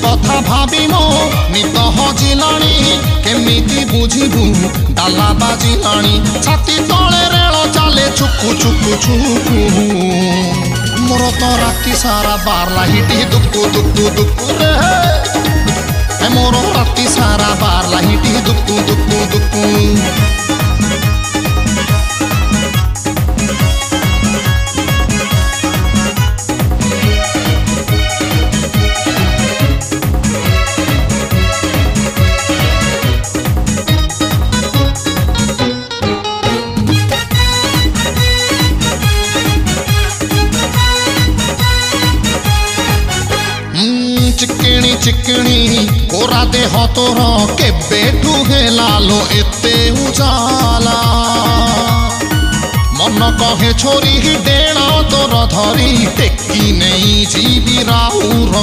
कथा भाबी मो नित हजिलाणी केमिति बुझिबु डाला बाजिलाणी छाती तले रेल चाले छुकु छुकु छुकु मोर तो राति सारा बार लाहिटी दुकु दुकु दुकु रे मोर राति सारा बार लाहिटी दुकु दुकु दुकु चिकनी चिकनी कोरा देह तोर केबेठू हेलालो एते उजाला मन कहे छोरी डेण तोर धरी टेकी नहीं जीवी राउर